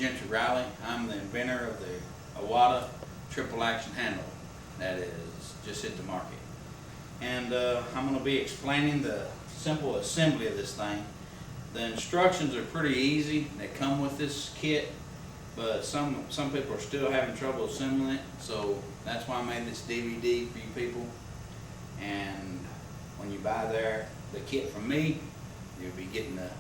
Gentry Riley. I'm the inventor of the Iwata triple action handle that is just hit the market. And I'm going to be explaining the simple assembly of this thing. The instructions are pretty easy. They come with this kit, but some people are still having trouble assembling it, so that's why I made this DVD for you people. And when you buy the kit from me, you'll be getting the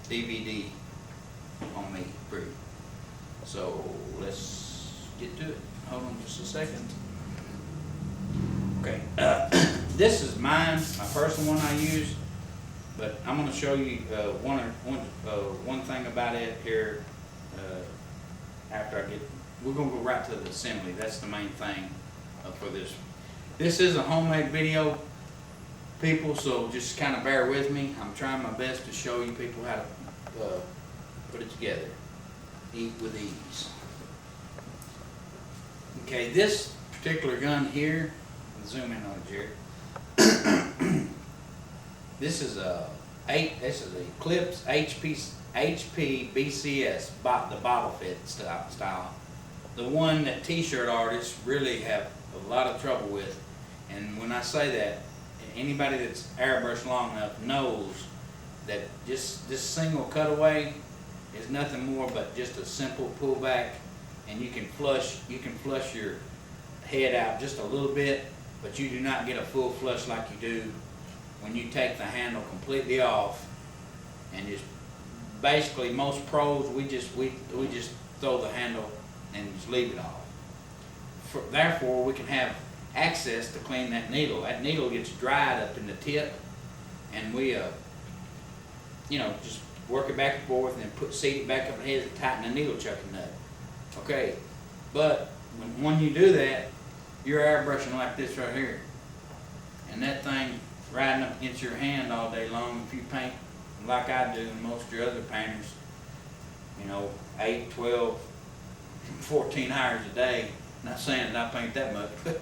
DVD on me free. So let's get to it. Hold on just a second. Okay, this is mine, my personal one I use, but I'm going to show you one thing about it here after we're going to go right to the assembly. That's the main thing for this. This is a homemade video, people, so just kind of bear with me. I'm trying my best to show you people how to put it together. Eat with ease. Okay, this particular gun here, zoom in on it, Jerry. This is a Eclipse HP BCS, the bottle fit style. The one that t-shirt artists really have a lot of trouble with. And when I say that, anybody that's airbrushed long enough knows that just this single cutaway is nothing more but just a simple pullback, and you can flush your head out just a little bit, but you do not get a full flush like you do when you take the handle completely off. And just basically most pros, we just throw the handle and just leave it off. Therefore, we can have access to clean that needle. That needle gets dried up in the tip, and we just work it back and forth, and then seat it back up in the head and tighten the needle chucking nut. Okay, but when you do that, you're airbrushing like this right here, and that thing riding up against your hand all day long. If you paint like I do and most of your other painters, 8, 12, 14 hours a day. Not saying that I paint that much, but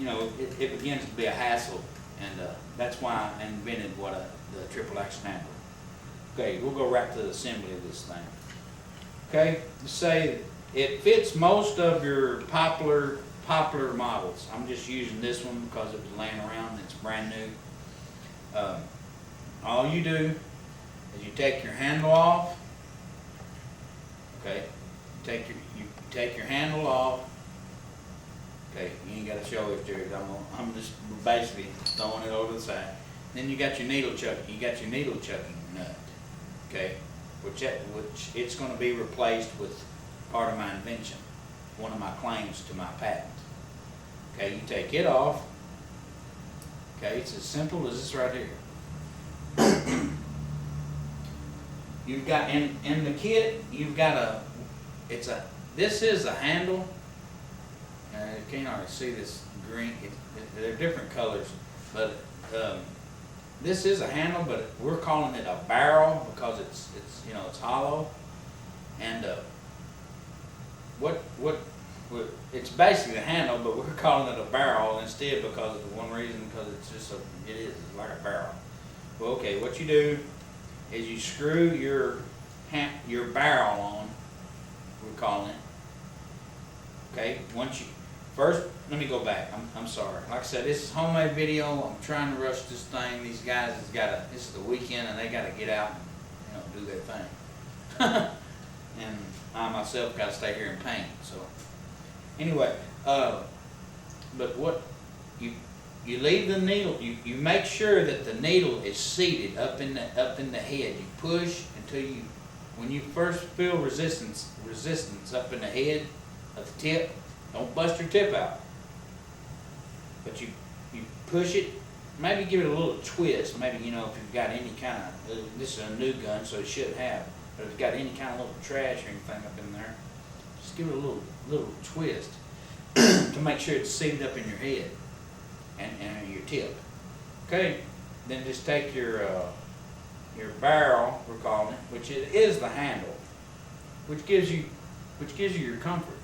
it begins to be a hassle, and that's why I invented the triple action handle. Okay, we'll go right to the assembly of this thing. Okay, let's say it fits most of your popular models. I'm just using this one because it was laying around and it's brand new. All you do is you take your handle off. Okay, you take your handle off. Okay, you ain't got to show it, Jared. I'm just basically throwing it over the side. Then you got your needle chucking. You got your needle chucking nut. Okay, which it's going to be replaced with part of my invention, one of my claims to my patent. Okay, you take it off. Okay, it's as simple as this right here. You've got in the kit, you've got this is a handle. You can't hardly see this green. They're different colors, but this is a handle, but we're calling it a barrel because it's hollow. And it's basically a handle, but we're calling it a barrel instead because of one reason, because it's like a barrel. Well, okay, what you do is you screw your barrel on, we're calling it. Okay, first, let me go back. I'm sorry. Like I said, this is a homemade video. I'm trying to rush this thing. These guys this is the weekend, and they got to get out and do their thing. And I myself got to stay here and paint. So anyway, but what you leave the needle. You make sure that the needle is seated up in the head. You push until when you first feel resistance up in the head of the tip. Don't bust your tip out. But you push it. Maybe give it a little twist. Maybe if you've got any kind of this is a new gun, so it shouldn't have. But if you've got any kind of little trash or anything up in there, just give it a little twist to make sure it's seated up in your head and your tip. Okay, then just take your barrel, we're calling it, which it is the handle, which gives you your comfort.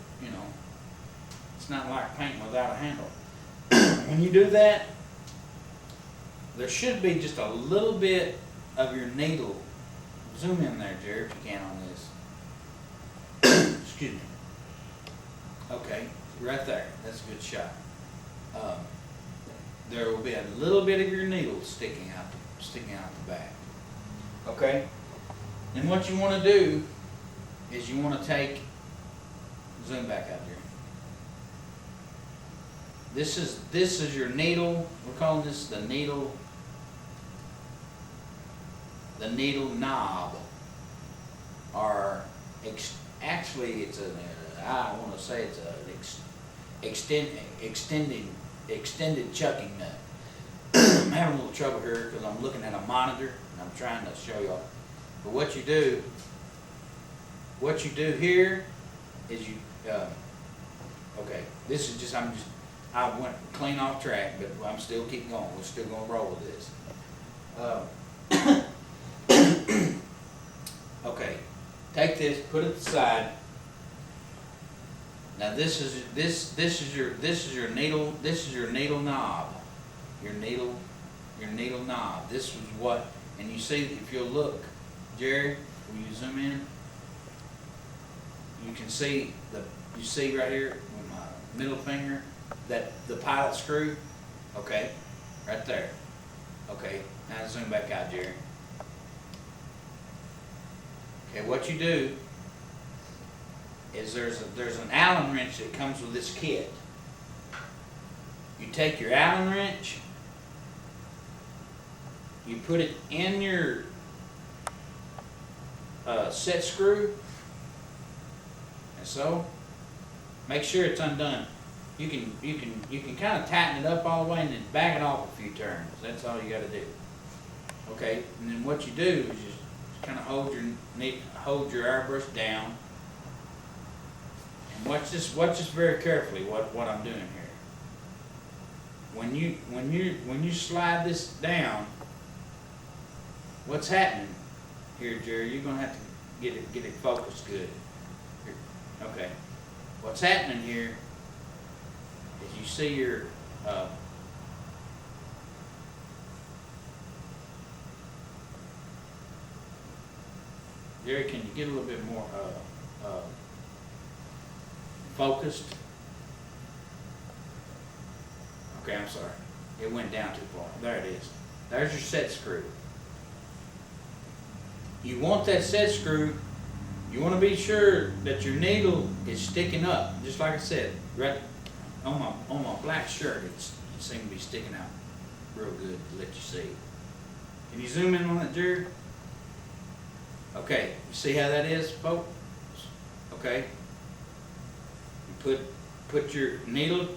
It's not like painting without a handle. When you do that, there should be just a little bit of your needle. Zoom in there, Jerry, if you can on this. excuse me. Okay, right there, that's a good shot. There will be a little bit of your needle sticking out the back. Okay? And what you want to do is you want to zoom back out there. This is your needle. We're calling this the needle knob, or actually it's I want to say it's an extended chucking nut. I'm having a little trouble here because I'm looking at a monitor and I'm trying to show y'all. But what you do here is okay, this is I went clean off track, but I'm still keep going. We're still gonna roll with this. Okay, take this, put it aside. Now this is your needle knob. Your needle knob. This is what, and you see, if you'll look, Jerry, will you zoom in? You can see you see right here with my middle finger, that the pilot screw. Okay, right there. Okay, now zoom back out, Jerry. Okay, what you do is there's an Allen wrench that comes with this kit. You take your Allen wrench, you put it in your set screw, and so make sure it's undone. You can kind of tighten it up all the way and then back it off a few turns. That's all you got to do. Okay, and then what you do is just kind of hold your airbrush down. And watch this very carefully. What I'm doing here. When you slide this down, what's happening here, Jerry? You're gonna have to get it focused good. Here. Okay. What's happening here is you see your Jerry, can you get a little bit more focused? Okay, I'm sorry. It went down too far. There it is. There's your set screw. You want that set screw, you want to be sure that your needle is sticking up, just like I said, right on my black shirt, it seems to be sticking out real good to let you see. Can you zoom in on that, Jerry? Okay, you see how that is, folks? Okay. You put your needle,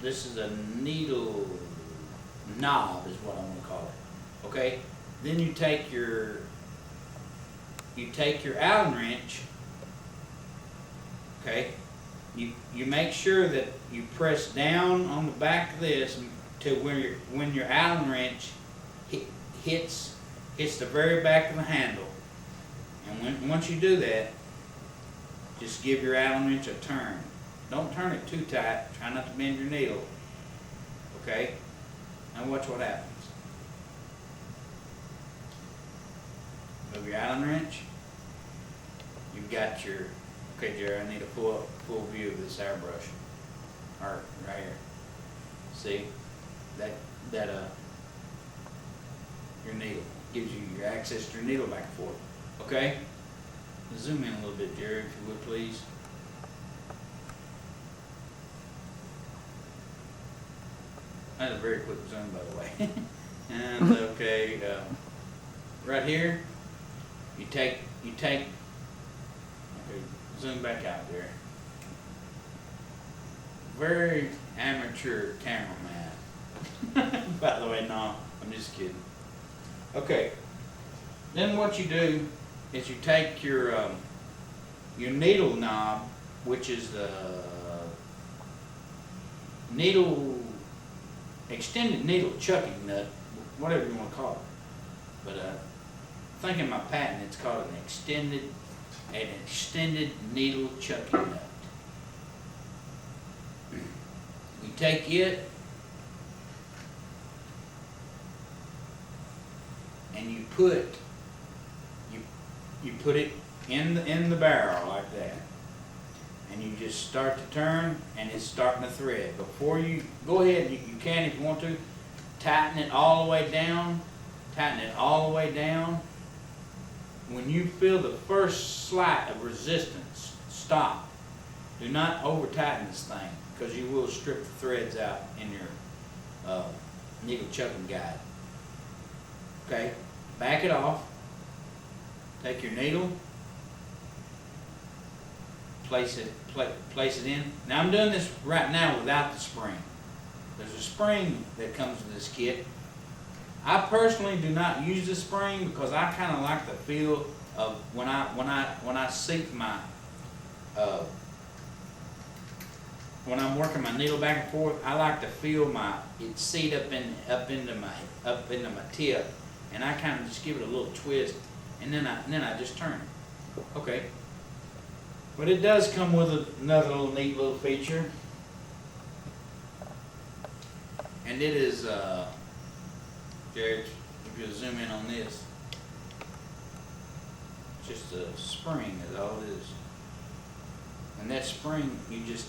this is a needle knob is what I'm going to call it. Okay? Then you take your Allen wrench, okay? You make sure that you press down on the back of this to when your Allen wrench hits the very back of the handle. And once you do that, just give your Allen wrench a turn. Don't turn it too tight. Try not to bend your needle. Okay? Now watch what happens. Move your Allen wrench. You've got your, okay, Jerry, I need a full view of this airbrush. Or right here. See? That your needle gives you your access to your needle back and forth. Okay? Zoom in a little bit, Jerry, if you would, please. That's a very quick zoom, by the way. And okay, right here, you take. Okay, zoom back out there. Very amateur cameraman. By the way, no, I'm just kidding. Okay. Then what you do is you take your needle knob, which is the extended needle chucking nut, whatever you want to call it. But I think in my patent it's called an extended needle chucking nut. You take it and you put it in the barrel like that. And you just start to turn, and it's starting to thread. Before you go ahead, you can if you want to, tighten it all the way down, tighten it all the way down. When you feel the first slight of resistance, stop. Do not over tighten this thing, because you will strip the threads out in your needle chucking guide. Okay, back it off. Take your needle, place it in. Now I'm doing this right now without the spring. There's a spring that comes with this kit. I personally do not use the spring because I kind of like the feel of when I seat my when I'm working my needle back and forth. I like to feel it seat up into my tip, and I kind of just give it a little twist, and then I just turn it. Okay. But it does come with another neat little feature, and it is, Jared, if you'll zoom in on this, just a spring is all it is. And that spring, you just,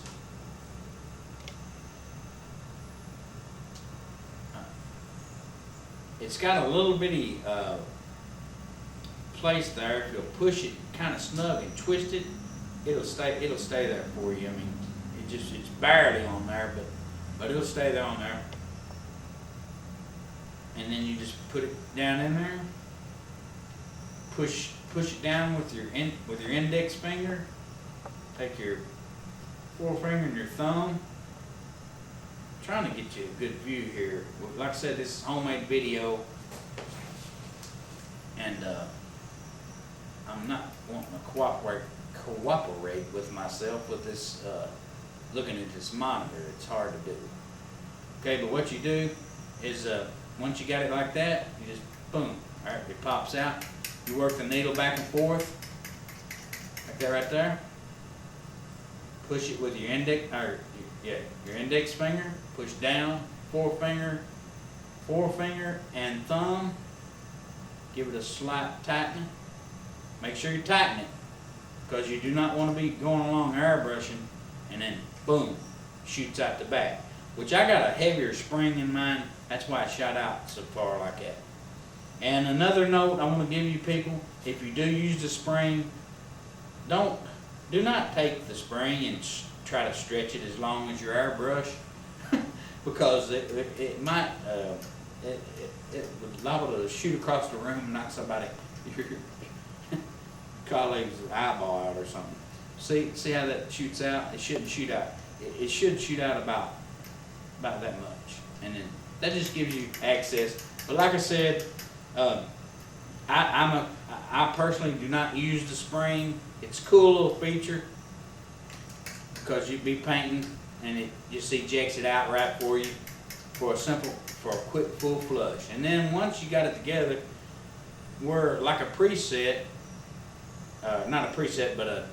it's got a little bitty place there. If you'll push it kind of snug and twist it, it'll stay there for you. I mean, it's barely on there, but it'll stay there on there. And then you just put it down in there. Push it down with your index finger. Take your forefinger and your thumb. I'm trying to get you a good view here. Like I said, this is homemade video, and I'm not wanting to cooperate with myself with this, looking at this monitor. It's hard to do. Okay, but what you do is, once you got it like that, you just boom, all right, it pops out. You work the needle back and forth, like that right there. Push it with your your index finger. Push down, forefinger, and thumb. Give it a slight tightening. Make sure you tighten it, because you do not want to be going along airbrushing and then boom, shoots out the back. Which I got a heavier spring in mine. That's why it shot out so far like that. And another note I want to give you people: if you do use the spring, do not take the spring and try to stretch it as long as your airbrush, because it might it would liable to shoot across the room and knock somebody your colleague's eyeball out or something. See how that shoots out? It shouldn't shoot out. It should shoot out about that much, and then that just gives you access. But like I said, I personally do not use the spring. It's a cool little feature, because you'd be painting and it just ejects it out right for you for a quick full flush. And then once you got it together, we're like a preset, not a preset, but a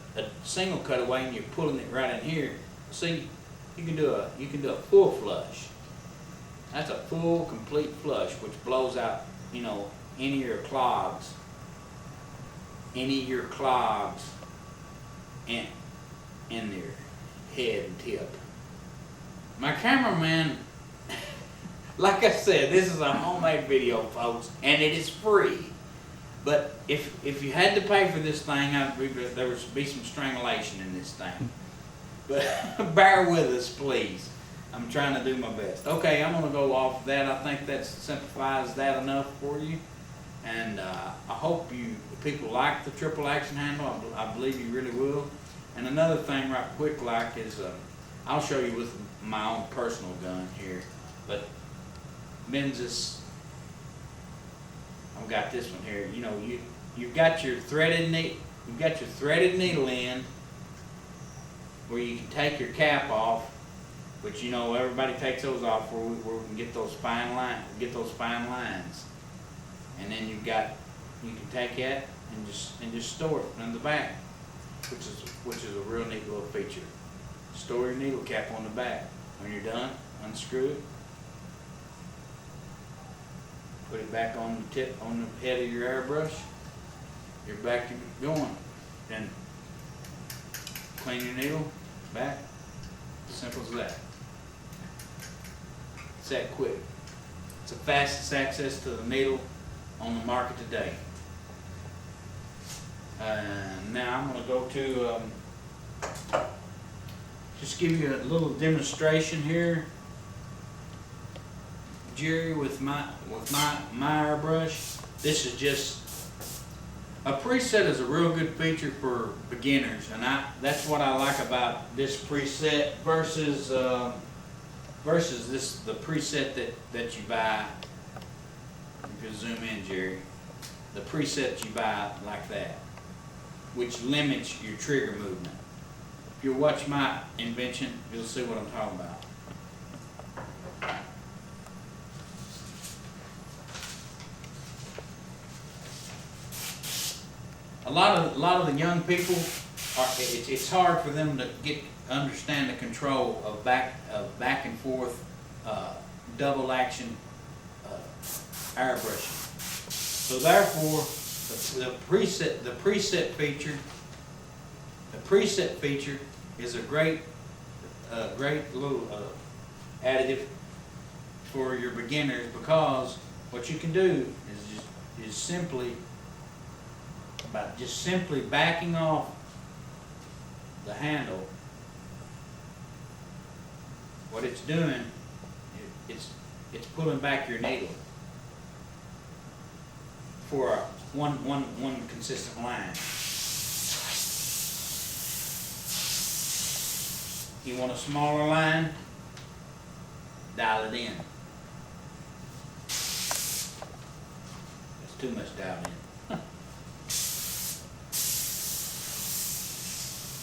single cutaway, and you're pulling it right in here. See, you can do a full flush. That's a full, complete flush, which blows out, any of your clogs in their head and tip. My cameraman, like I said, this is a homemade video, folks, and it is free. But if you had to pay for this thing, there would be some strangulation in this thing. But bear with us, please. I'm trying to do my best. Okay, I'm going to go off that. I think that simplifies that enough for you. And I hope people like the triple action handle. I believe you really will. And another thing right quick like is, I'll show you with my own personal gun here. But Menzies, I've got this one here. You've got your threaded needle end where you can take your cap off, which everybody takes those off where we can get those fine lines. And then you can take that and just store it in the back, which is a real neat little feature. Store your needle cap on the back. When you're done, unscrew it, put it back on the head of your airbrush. You're back to going. Then clean your needle back. Simple as that. It's that quick. It's the fastest access to the needle on the market today. Now I'm going to go to just give you a little demonstration here, Jerry, with my airbrush. This is just a preset is a real good feature for beginners, and that's what I like about this preset versus the preset that you buy. If you zoom in, Jerry, the preset you buy like that, which limits your trigger movement. If you watch my invention, you'll see what I'm talking about. A lot of the young people it's hard for them to understand the control of back and forth double action airbrushing. So therefore, the preset feature is a great little additive for your beginners, because what you can do is simply backing off the handle. What it's doing, it's pulling back your needle for one consistent line. You want a smaller line, dial it in. It's too much dialed in.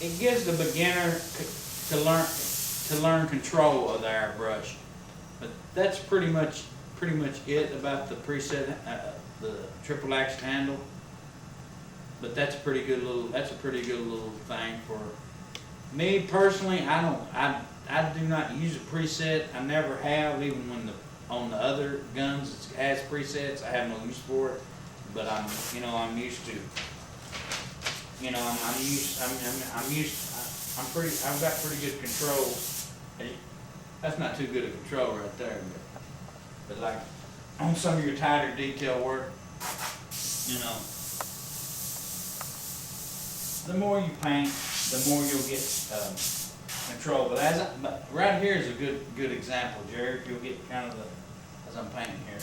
It gives the beginner to learn control of the airbrush, but that's pretty much it about the preset, the triple action handle. But that's a pretty good little thing for me personally. I do not use a preset. I never have, even when on the other guns it has presets. I have no use for it, but I'm used to. I've got pretty good control. That's not too good a control right there, but like on some of your tighter detail work, the more you paint, the more you'll get control. But right here is a good example, Jerry. You'll get kind of as I'm painting here.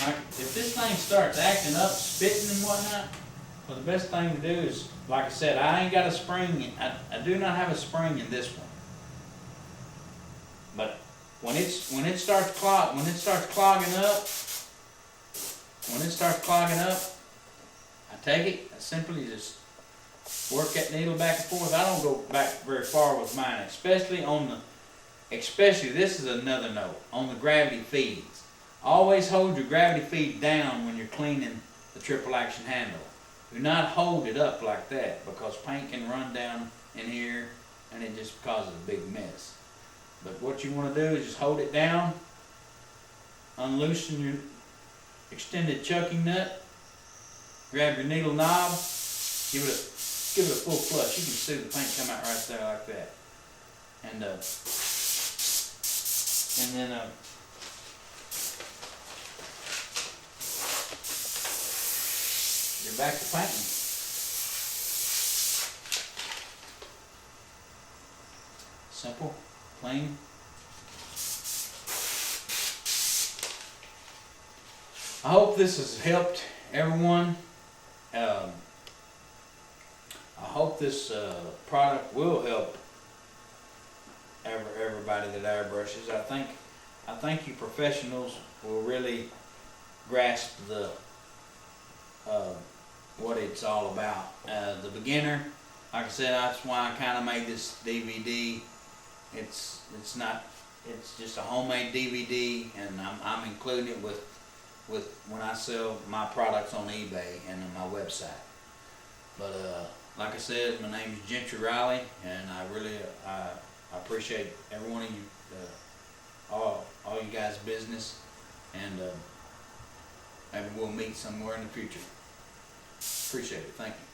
Like if this thing starts acting up, spitting and whatnot. Well, the best thing to do is, like I said, I ain't got a spring. I do not have a spring in this one. But when it starts clogging up, I take it. I simply just work that needle back and forth. I don't go back very far with mine, especially this is another note on the gravity feeds. Always hold your gravity feed down when you're cleaning the triple action handle. Do not hold it up like that, because paint can run down in here and it just causes a big mess. But what you want to do is just hold it down, unloosen your extended chucking nut, grab your needle knob, give it a full flush. You can see the paint come out right there like that. And then you're back to painting. Simple, plain. I hope this has helped everyone. I hope this product will help everybody that airbrushes. I think you professionals will really grasp the what it's all about. The beginner, like I said, that's why I kind of made this DVD. It's just a homemade DVD, and I'm including it with when I sell my products on eBay and on my website. But like I said, my name is Gentry Riley, and I really I appreciate every one of you, all you guys' business, and maybe we'll meet somewhere in the future. Appreciate it. Thank you.